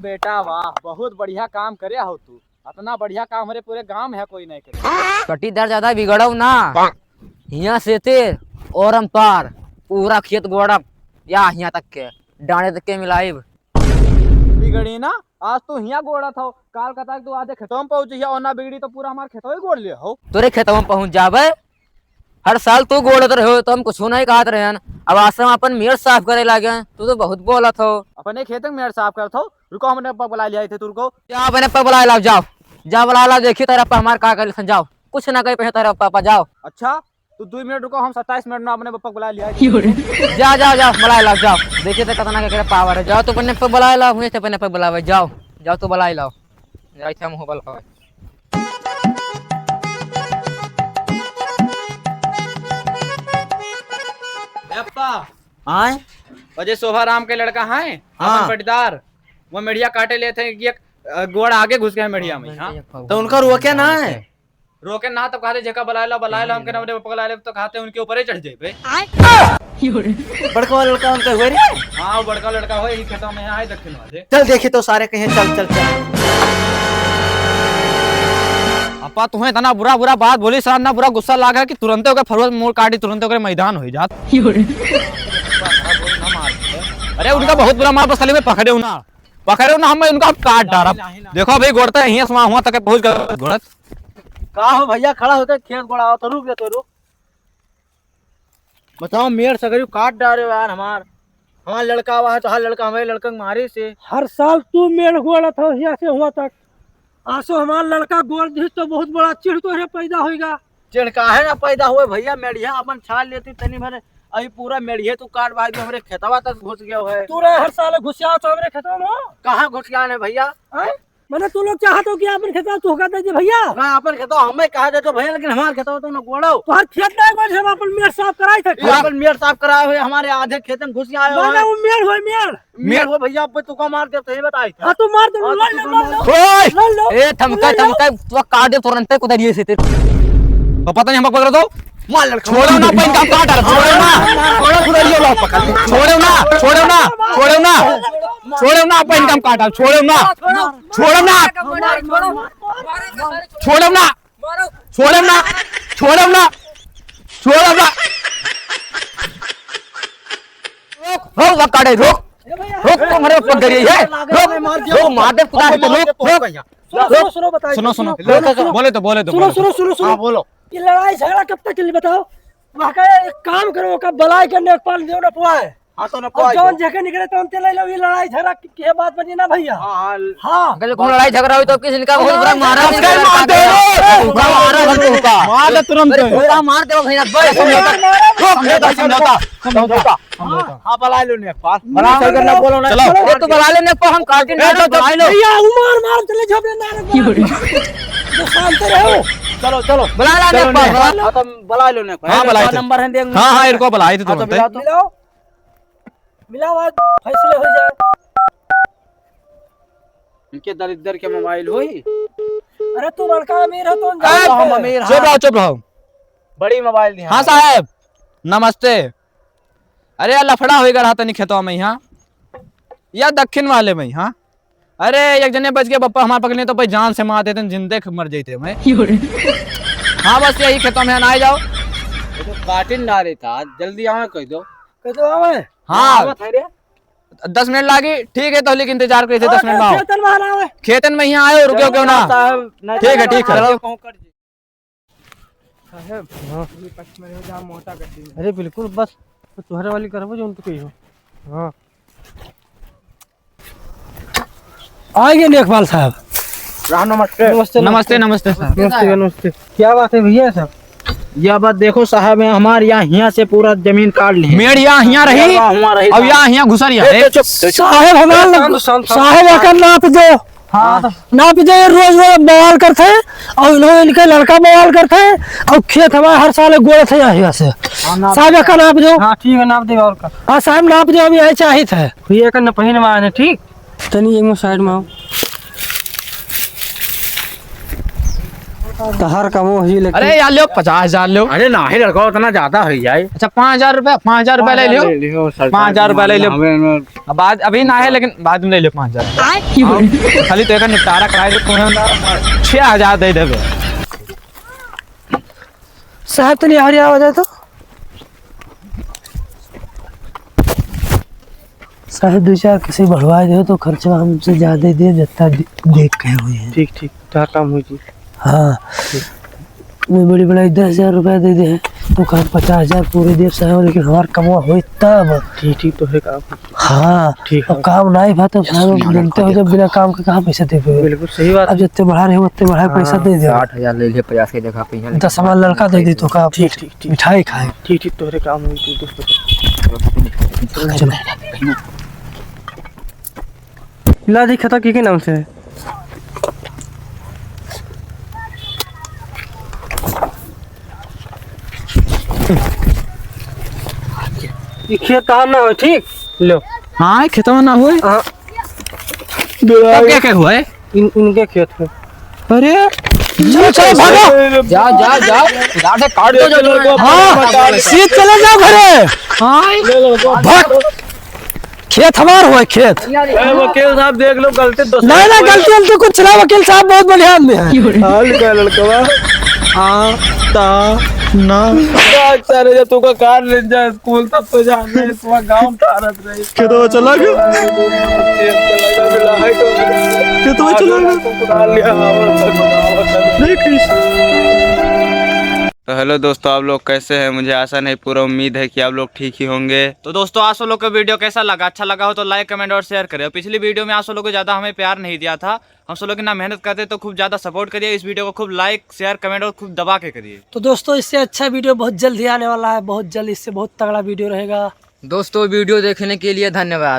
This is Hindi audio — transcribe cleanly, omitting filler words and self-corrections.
बेटा वाह, बहुत बढ़िया काम करे हो तू। इतना बढ़िया काम हमारे पूरे गांव में है कोई नहीं करे। पट्टीदार ज्यादा बिगड़ो ना, यहाँ से ते और हम पार पूरा खेत गोड़ब या यहाँ तक के डांडे तक के मिलाइब। बिगड़ी ना, आज तू यहाँ गोड़ा था, काल का तू आधे खेतों में पहुंची और ना बिगड़ी तो पूरा हमारे खेतों ही गोड़ लिया हो। तोरे खेतों में पहुंच जाबे, हर साल तू गोड़त रहो तो हम कुछ नहीं कहत रहे। अब आश्रम अपन मेड़ साफ करे लागे, तू तो बहुत बोलत हो। अपने खेत में मेड़ साफ करता हो, रुको हमने बुला लिया थे तुरको। क्या अपने पर बुला लाओ, जाओ जा बुला लाओ, देखिए तेरा पा हमारे का कर जाओ, कुछ ना कहीं पे तेरा पापा जाओ। अच्छा तो 2 मिनट रुको, हम 27 मिनट में अपने पापा बुला लिया। जा जाओ जाओ बुला लाओ, जाओ देखिए तो कितना क्या पावर है। जाओ तो अपने पे बुला लाओ, हुए अपने पे बुलावे, जाओ जाओ तो बुला लाओ, जाइए हम हो बुलाओ। हाँ अजय शोभा राम के लड़का है, हाँ पटीदार, वो मेढ़िया काटे लेते हैं कि एक गोड़ आगे घुस गया मेढ़िया में। हाँ तो उनका रोके ना है, रोके ना तो कहते जगह बुला लो हमके ना पकड़ा ले तो खाते उनके ऊपर ही चढ़ जाए। बड़का लड़का उनका हुए रे। हाँ बड़का लड़का हो, यही खेतों में आए दक्षिण वाले। चल देखे तो सारे कहीं, चल चल चल। अपा तुम्हें इतना बुरा बुरा बात बोली, साथ ना बुरा गुस्सा लागा कि तुरंत होकर फरवत मोड़ काटी, तुरंत होकर मैदान हो जात। अरे उनका बहुत बुरा मार, बस खाली में पकड़े ना हम उनका काट डारा। देखो भाई गोड़ता है यहीं हुआ तक पहुंच गया गोड़त। का हो भैया, खड़ा होकर खेत गोड़ा तो रुक तो रुक। बताओ मेड़ सगरी काट डारे यार हमार लड़का हुआ है तो हर लड़का हमारे लड़का मारे से। हर साल तू मेड़ गोड़ा था यहाँ से हुआ तक, आसो हमारा लड़का गोड़ दी तो बहुत बड़ा चिड़ तो है पैदा होगा। चिड़ काहे ना पैदा हुए भैया, मेढ़िया अपन छाल लेती तनी भरे, अभी पूरा मेढ़िया तू काट भाई हमारे खेतवा तक घुस गया है। तू रे हर साल घुसिया तो हमारे खेतों में कहाँ घुस गया है भैया? मैंने तू लोग चाहते हो कि अपन खेतवा तू होगा दे भैया। कहाँ अपन खेतवा हमें कहा देते भैया, लेकिन हमारे खेतवा तो ना गोड़ो। तो हर खेत नहीं बोल, हम अपन मेड़ साफ कराए थे। अपन मेड़ साफ कराए हुए हमारे आधे खेत में घुस गया है। मैंने वो मेड़ हो भैया, अब तू का मार दे तो ये बताई। हाँ तू मार दे, लड़ लो। ए थमका तू काट दे तुरंत कुदारिये से तेरे पता नहीं हम पकड़ दो, छोड़ो ना पेन का काट, छोड़ो ना पेन का काटा, छोड़ो ना रोक काटे, रोक तो मेरे ऊपर गिरी है, रोक मार दे खुदा रोक। सुनो बोले तो सुनो बोलो। ये लड़ाई झगड़ा कब तक के लिए बताओ? वहाँ का एक काम करो, का बलाई करने पाल दो ना पुआए। हाँ तो ना और जौन जगह निकले तो उनते ले लो। ये लड़ाई झगड़ा की बात बनी ना भैया। हाँ अगर कोई लड़ाई झगड़ा हुई तो किसी का बहुत बुरा मारा मार दे तुरंत, मार दे भैया। समझौता। हाँ बुला लो ने पास, बोलो ना, चलो तो बुला लेने को हम काटे बुला लो भैया, मार चले झपड़े ना शांत रहो। चलो बुला लेने को, तो बुला लो ने। हाँ बुला नंबर है देंगे। हाँ इनको बुलाई थी तुरंत। मिलाओ आज फैसले हो जाए। इनके दरिद्र के मोबाइल हुई। अरे तू बड़का अमीर हो तो हम अमीर। चुप रहो। बड़ी मोबाइल दी। हाँ साहब नमस्ते। अरे यार लफड़ा होगा रहा तनी खेतों में यहाँ या दक्षिण वाले में। हाँ अरे एक जने बच गए पप्पा हमारे पकड़ने तो जान से मार देते, जिंदे मर जाते मैं। हाँ बस यही खेतों में ना जाओ। तो काटिन ना रही था, जल्दी आवे कह दो। हाँ 10 मिनट लागी, ठीक है तो लेकिन इंतजार करिए 10 मिनट में आओ। खेतन में यहाँ आए, रुको क्यों ना। ठीक है अरे बिल्कुल बस तुम्हारे वाली करबो जो उनको कहियो। हाँ आइए लेखपाल साहब। नमस्ते नमस्ते। क्या बात है भैया साहब? यह बात देखो साहब, हमारे यहाँ से पूरा जमीन काट ली, मेड़ यहाँ रही अब यहाँ घुसरिया साहब। हमारा साहब आकर नाप दो। हाँ नाप दो। रोज बवाल करते हैं और इनके लड़का बवाल करते हैं और खेत हमारे हर साल गोड़ थे यहाँ से। साहब का नाप दो। हाँ ठीक है नाप दे। और का हाँ साहब नाप दो, अभी यही चाहिए था भैया का पहिन में आने। ठीक तनी एक साइड में आओ। तो हर कमो ही लेकिन अरे यार लो 50,000 लो। अरे ना ही लड़का उतना ज्यादा हो जाए। अच्छा 5,000 रुपया, 5,000 रुपया ले लियो। 5,000 रुपया ले लियो। अब बाद अभी ना है लेकिन बाद में ले लियो 5,000। खाली तो एक निपटारा कराए तो 6,000 दे देबे। साहब तनी आ रहा वजह तो साहब 2-4 किसी बढ़वा दे तो खर्चा हमसे ज्यादा दे जितना देख के हुए हैं। ठीक ठीक क्या काम हुई? हाँ मैं बड़ी बड़ा 10,000 रुपया दे दे तो काम 50,000 पूरे देव साहब, लेकिन हमार कमवा हुई तब। ठीक ठीक तो है काम। हाँ ठीक अब काम नहीं भा तो साहब जनते हो जब बिना काम के कहाँ पैसा दे पे। बिल्कुल सही बात। अब जितने बढ़ा रहे उतने बढ़ा पैसा दे दे। 60,000 ले लिए 50 की जगह पे 10 सामान लड़का दे दी तो का ठीक ठीक ठीक मिठाई खाए। ठीक ठीक तो है काम हुई तू। चलो ला दी खाता के नाम से है? ये खेत कहाँ ना हो? ठीक लो। हाँ खेतवा ना हुए हाँ तब क्या क्या हुआ है? इनके खेत है। अरे चलो चलो भागो। जाओ जाओ जाओ इधर से काट दो जो हाँ सीध चले जाओ घरे। हाँ भाग खेत हमार हुआ खेत। वकील साहब देख लो गलती नहीं ना गलती हम तो कुछ ना, वकील साहब बहुत बढ़िया आदमी है। हाल का लड़का ना सारे जब तू का कार ले जा स्कूल तब तो जाने इसमें गांव तारत रही खेतवा चला गया। खेतवा चला तो हेलो दोस्तों, आप लोग कैसे हैं? मुझे आशा नहीं पूरा उम्मीद है कि आप लोग ठीक ही होंगे। तो दोस्तों आप सब लोग का वीडियो कैसा लगा? अच्छा लगा हो तो लाइक कमेंट और शेयर करें। पिछली वीडियो में आप सब लोग को ज्यादा हमें प्यार नहीं दिया था, हम सब लोग इतना मेहनत करते तो खूब ज्यादा सपोर्ट करिए। इस वीडियो को खूब लाइक शेयर कमेंट और खूब दबा के करिए। तो दोस्तों इससे अच्छा वीडियो बहुत जल्द ही आने वाला है, बहुत जल्द, इससे बहुत तगड़ा वीडियो रहेगा। दोस्तों वीडियो देखने के लिए धन्यवाद।